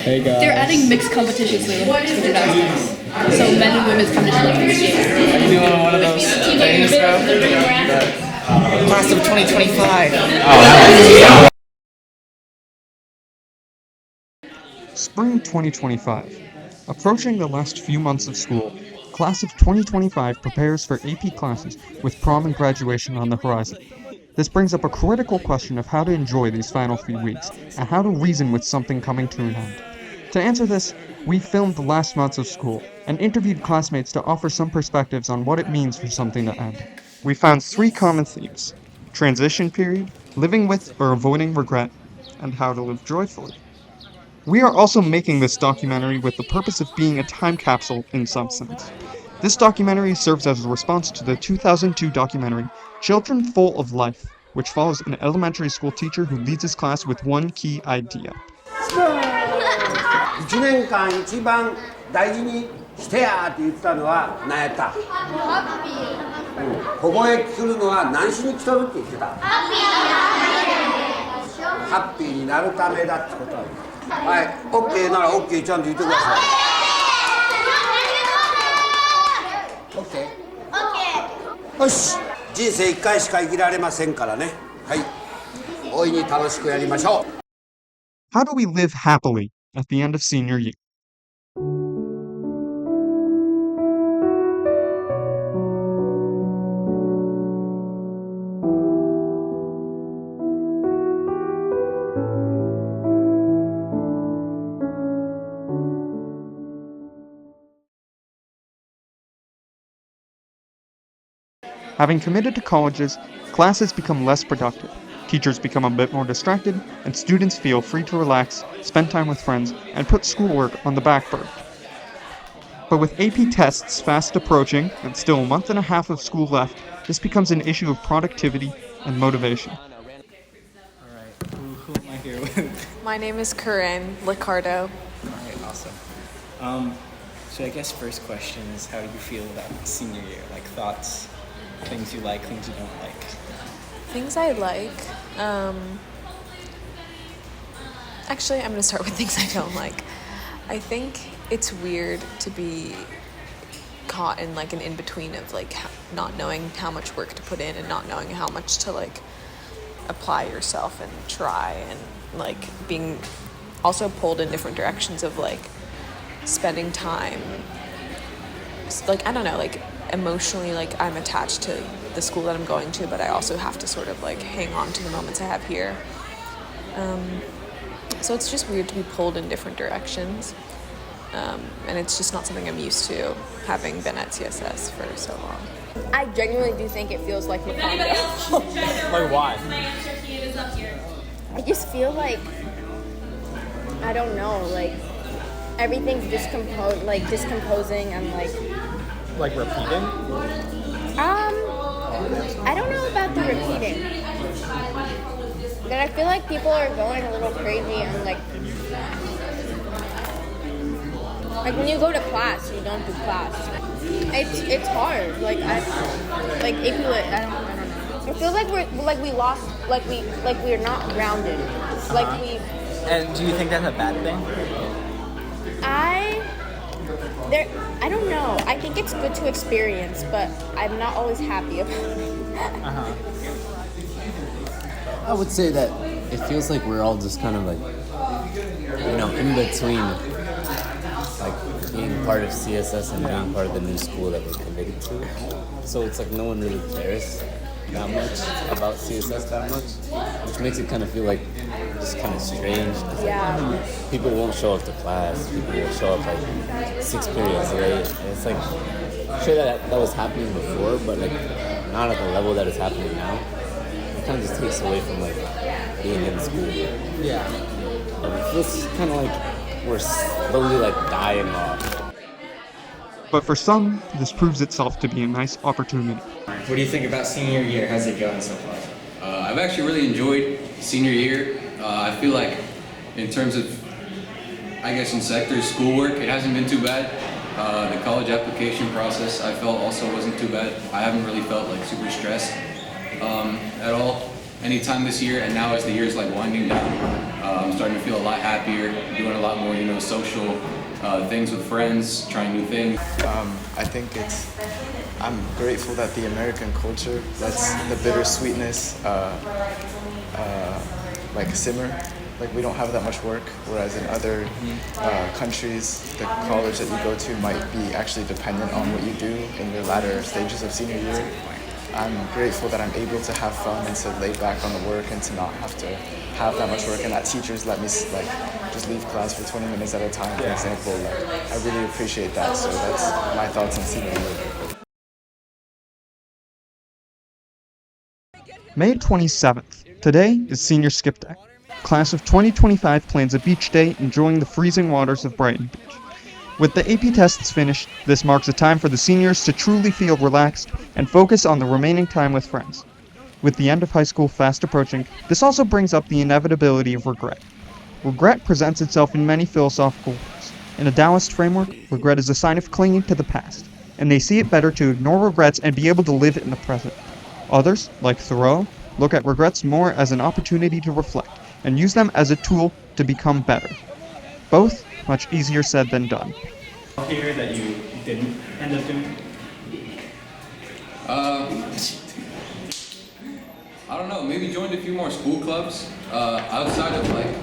Hey guys. They're adding mixed competitions later for gymnastics. So men and women's competition like mixed games. Are you doing one of those things, Class of 2025. Spring 2025. Approaching the last few months of school, Class of 2025 prepares for AP classes with prom and graduation on the horizon. This brings up a critical question of how to enjoy these final few weeks, and how to reason with something coming to an end. To answer this, we filmed the last months of school, and interviewed classmates to offer some perspectives on what it means for something to end. We found 3 common themes: transition period, living with or avoiding regret, and how to live joyfully. We are also making this documentary with the purpose of being a time capsule in some sense. This documentary serves as a response to the 2002 documentary Children Full of Life, which follows an elementary school teacher who leads his class with one key idea. 1年間一番大事にしてやって言ってたのは何やった？ここへ来るのは何しに来とるって言ってた？ハッピーになるためだってことは。はい、OK なら OK ちゃんと言ってください。OK。よし、人生1回しか生きられませんからね。はい、大いに楽しくやりましょう。How do we live happily at the end of senior year? Having committed to colleges, classes become less productive, teachers become a bit more distracted, and students feel free to relax, spend time with friends, and put schoolwork on the back burner. But with AP tests fast approaching, and still a month and a half of school left, this becomes an issue of productivity and motivation. Alright, who am I here with? My name is Corinne Licardo. Alright, awesome. So I guess first question is, how do you feel about senior year? Like thoughts, things you like, things you don't like? Things I like. Actually, I'm going to start with things I don't like. I think it's weird to be caught in like an in-between of like not knowing how much work to put in and not knowing how much to like apply yourself and try, and like being also pulled in different directions of like spending time, like I don't know, like emotionally, like I'm attached to the school that I'm going to, but I also have to sort of like hang on to the moments I have here. So it's just weird to be pulled in different directions, and it's just not something I'm used to, having been at CSS for so long. I genuinely do think it feels like Macondo. Like why? I just feel like, I don't know, like everything's discomposing and Like repeating? I don't know about the repeating. But I feel like people are going a little crazy and like when you go to class, you don't do class. It's hard. Like AP Lit, I don't know. It feels like we lost, we're not grounded. And do you think that's a bad thing? I don't know. I think it's good to experience, but I'm not always happy about it. I would say that it feels like we're all just kind of like, in between, like being part of CSS and being part of the new school that we're committed to. So it's like no one really cares that much about CSS that much, which makes it kind of feel like just kind of strange. Yeah. People won't show up to class. People will show up like 6 periods late. And it's like, I'm sure that was happening before, but like not at the level that it's happening now. It kind of just takes away from like being in school. Yeah. And it feels kind of like we're slowly like dying off. But for some, this proves itself to be a nice opportunity. What do you think about senior year? How's it going so far? I've actually really enjoyed senior year. I feel like in terms of, I guess in sectors, schoolwork, it hasn't been too bad. The college application process I felt also wasn't too bad. I haven't really felt like super stressed at all. anytime this year, and now as the year's like winding down, I'm starting to feel a lot happier, doing a lot more, social things with friends, trying new things. I think I'm grateful that the American culture lets the bittersweetness like simmer. Like we don't have that much work, whereas in other countries, the college that you go to might be actually dependent on what you do in your latter stages of senior year. I'm grateful that I'm able to have fun and to lay back on the work and to not have to have that much work, and that teachers let me just leave class for 20 minutes at a time, for example. I really appreciate that, so that's my thoughts on senior year. May 27th. Today is Senior Skip Day. Class of 2025 plans a beach day enjoying the freezing waters of Brighton Beach. With the AP tests finished, this marks a time for the seniors to truly feel relaxed and focus on the remaining time with friends. With the end of high school fast approaching, this also brings up the inevitability of regret. Regret presents itself in many philosophical ways. In a Taoist framework, regret is a sign of clinging to the past, and they see it better to ignore regrets and be able to live in the present. Others, like Thoreau, look at regrets more as an opportunity to reflect, and use them as a tool to become better. Both much easier said than done. Here that you didn't end up doing? I don't know, maybe joined a few more school clubs. Outside of like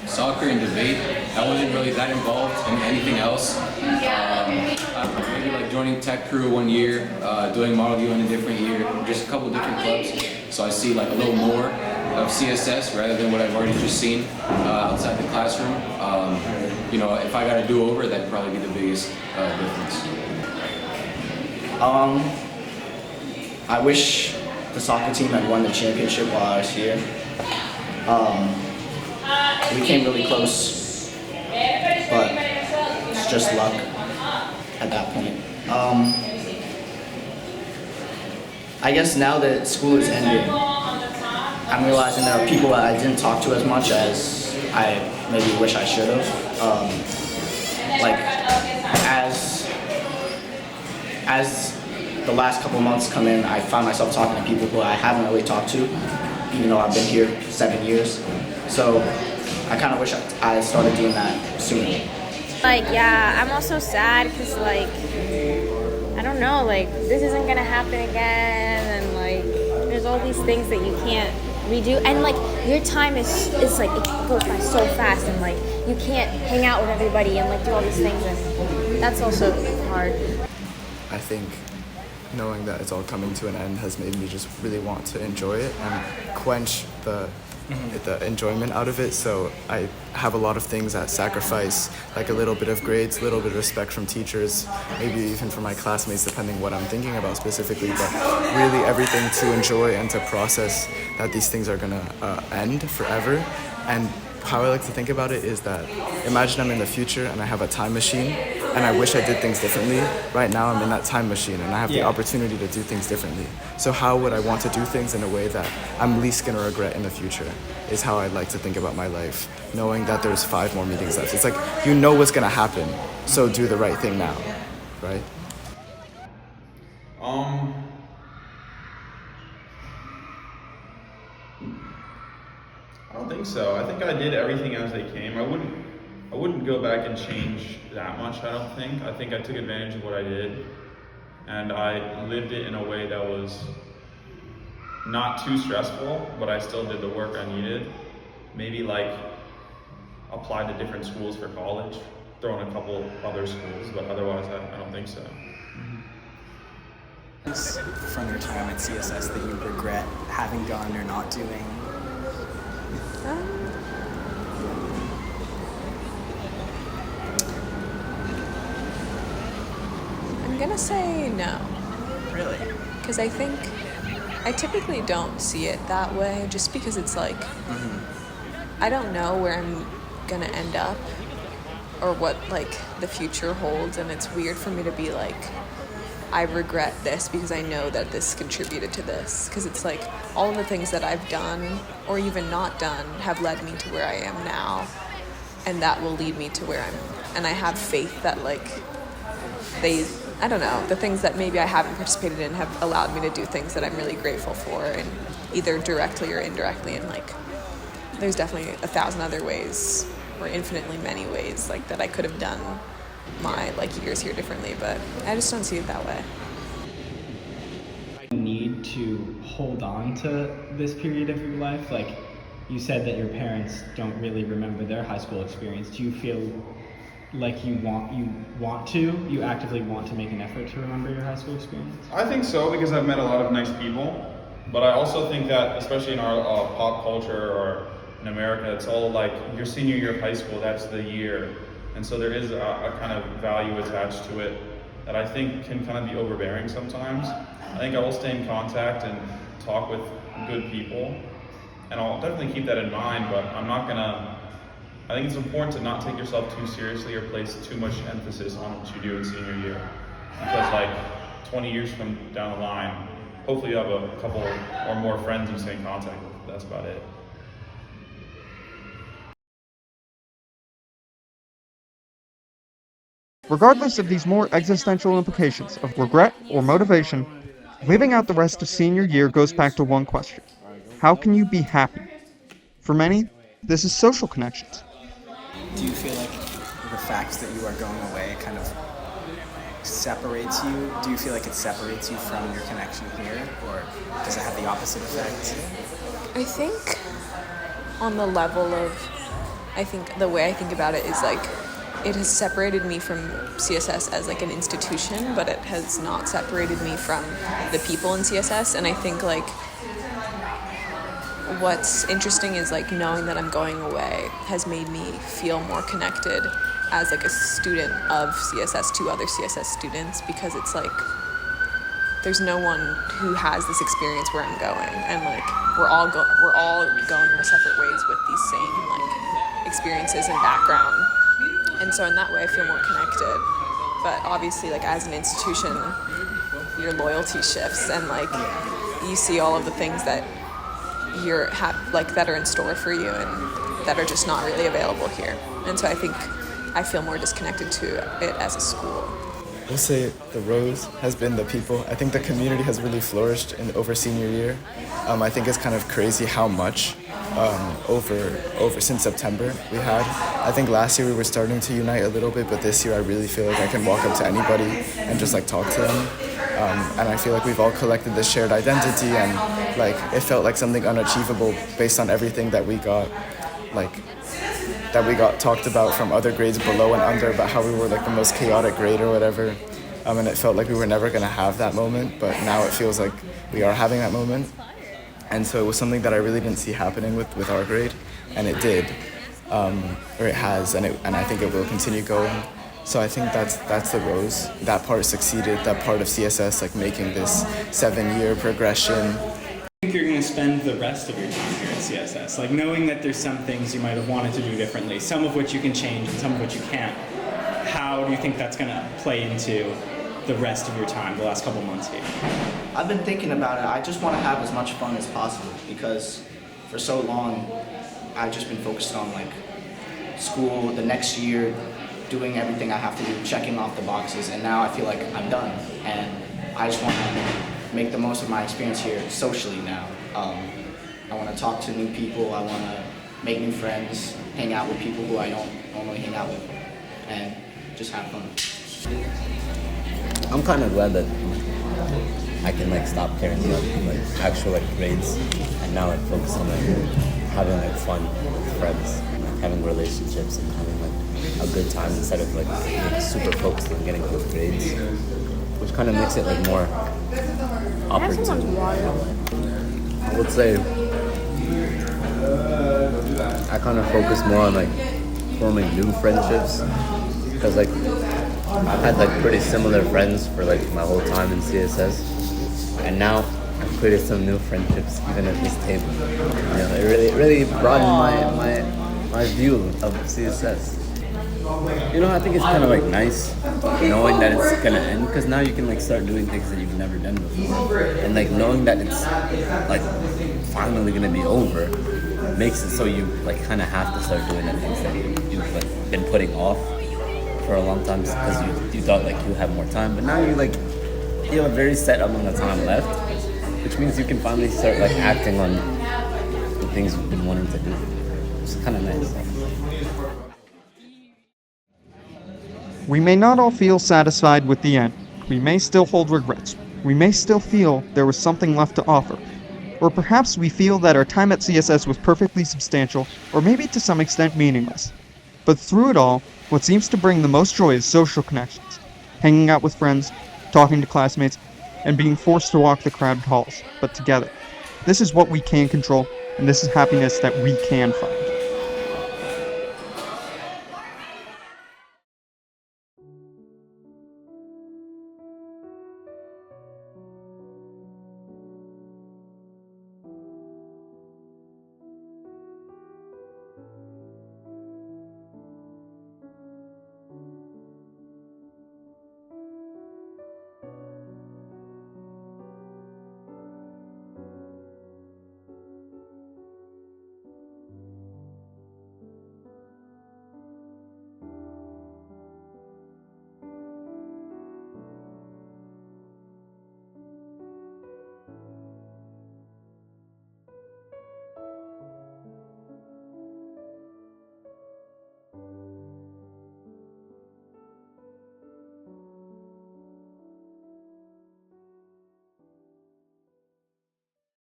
soccer and debate, I wasn't really that involved in anything else. Maybe like joining tech crew one year, doing Model U in a different year, just a couple different clubs. So I see like a little more of CSS rather than what I've already just seen outside the classroom. If I got to do over, that'd probably be the biggest difference. I wish the soccer team had won the championship while I was here. We came really close, but it's just luck at that point. I guess now that school is ending, I'm realizing there are people that I didn't talk to as much as I maybe wish I should have. As the last couple months come in, I find myself talking to people who I haven't really talked to, even though I've been here 7 years. So I kind of wish I started doing that sooner. I'm also sad because I don't know, this isn't gonna happen again, and there's all these things that you can't redo, and your time is it goes by so fast, and you can't hang out with everybody and do all these things, and that's also hard. I think knowing that it's all coming to an end has made me just really want to enjoy it and quench the enjoyment out of it. So I have a lot of things that sacrifice, like a little bit of grades, a little bit of respect from teachers, maybe even from my classmates, depending what I'm thinking about specifically, but really everything to enjoy and to process that these things are gonna end forever. And how I like to think about it is that, imagine I'm in the future and I have a time machine and I wish I did things differently. Right now I'm in that time machine and I have the opportunity to do things differently. So how would I want to do things in a way that I'm least gonna regret in the future, is how I'd like to think about my life, knowing that there's 5 more meetings left. It's you know what's gonna happen, so do the right thing now, right? I don't think so. I think I did everything as they came. I wouldn't go back and change that much, I don't think. I think I took advantage of what I did, and I lived it in a way that was not too stressful, but I still did the work I needed. Maybe applied to different schools for college, throw in a couple other schools, but otherwise I don't think so. From your time at CSS that you regret having done or not doing? I'm gonna say no. Really? Because I think I typically don't see it that way, just because it's I don't know where I'm gonna end up or what the future holds, and it's weird for me to be I regret this because I know that this contributed to this, because it's all of the things that I've done or even not done have led me to where I am now, and that will lead me to where I'm, and I have faith that I don't know, the things that maybe I haven't participated in have allowed me to do things that I'm really grateful for, and either directly or indirectly. And like, there's definitely 1,000 other ways, or infinitely many ways, like that I could have done my like years here differently, but I just don't see it that way. Need to hold on to this period of your life? Like, you said that your parents don't really remember their high school experience. Do you feel like you actively want to make an effort to remember your high school experience? I think so, because I've met a lot of nice people, but I also think that, especially in our pop culture or in America, it's all like your senior year of high school, that's the year. And so there is a kind of value attached to it that I think can kind of be overbearing sometimes. I think I will stay in contact and talk with good people, and I'll definitely keep that in mind, but I think it's important to not take yourself too seriously or place too much emphasis on what you do in senior year. Because like 20 years from down the line, hopefully you have a couple or more friends you stay in contact with. That's about it. Regardless of these more existential implications of regret or motivation, living out the rest of senior year goes back to one question. How can you be happy? For many, this is social connections. Do you feel like the fact that you are going away kind of separates you? Do you feel like it separates you from your connection here, or does it have the opposite effect? I think on the level of, I think the way I think about it is like, it has separated me from CSS as like an institution, but it has not separated me from the people in CSS. And I think like what's interesting is like knowing that I'm going away has made me feel more connected as like a student of CSS to other CSS students, because it's like there's no one who has this experience where I'm going, and like we're all going our separate ways with these same like experiences and background. And so in that way, I feel more connected. But obviously, like as an institution, your loyalty shifts, and like you see all of the things that that are in store for you, and that are just not really available here. And so I think I feel more disconnected to it as a school. We'll say the rose has been the people. I think the community has really flourished over senior year. I think it's kind of crazy how much over since September we had. I think last year we were starting to unite a little bit, but this year I really feel like I can walk up to anybody and just like talk to them. And I feel like we've all collected this shared identity, and like it felt like something unachievable based on everything that we got talked about from other grades below and under, about how we were like the most chaotic grade or whatever. And it felt like we were never gonna have that moment, but now it feels like we are having that moment. And so it was something that I really didn't see happening with our grade, and it did, or it has, and I think it will continue going. So I think that's the rose. That part succeeded. That part of CSS, like making this 7-year progression. I think you're going to spend the rest of your time here at CSS, like knowing that there's some things you might have wanted to do differently, some of which you can change and some of which you can't. How do you think that's going to play into the rest of your time, the last couple months here? I've been thinking about it. I just want to have as much fun as possible, because for so long I've just been focused on like school, the next year, doing everything I have to do, checking off the boxes, and now I feel like I'm done, and I just want to make the most of my experience here socially now. I want to talk to new people, I want to make new friends, hang out with people who I don't normally hang out with, and just have fun. I'm kind of glad that I can like stop caring about like actual like grades, and now like focus on like having like fun with friends, like, having relationships, and having like a good time instead of like being super focused on getting good grades, which kind of makes it like more opportune. I would say I kind of focus more on like forming new friendships, because like I've had like pretty similar friends for like my whole time in CSS, and now I've created some new friendships even at this table. You know, it really broadened my view of CSS. You know, I think it's kind of like nice knowing that it's gonna end, because now you can like start doing things that you've never done before, and like knowing that it's like finally gonna be over makes it so you like kind of have to start doing the things that you've like been putting off. for a long time because you thought like you have more time, but now you have a very set amount of time left, which means you can finally start like acting on the things you've been wanting to do. It's kind of nice. We may not all feel satisfied with the end. We may still hold regrets. We may still feel there was something left to offer. Or perhaps we feel that our time at CSS was perfectly substantial, or maybe to some extent meaningless. But through it all, what seems to bring the most joy is social connections. Hanging out with friends, talking to classmates, and being forced to walk the crowded halls, but together. This is what we can control, and this is happiness that we can find.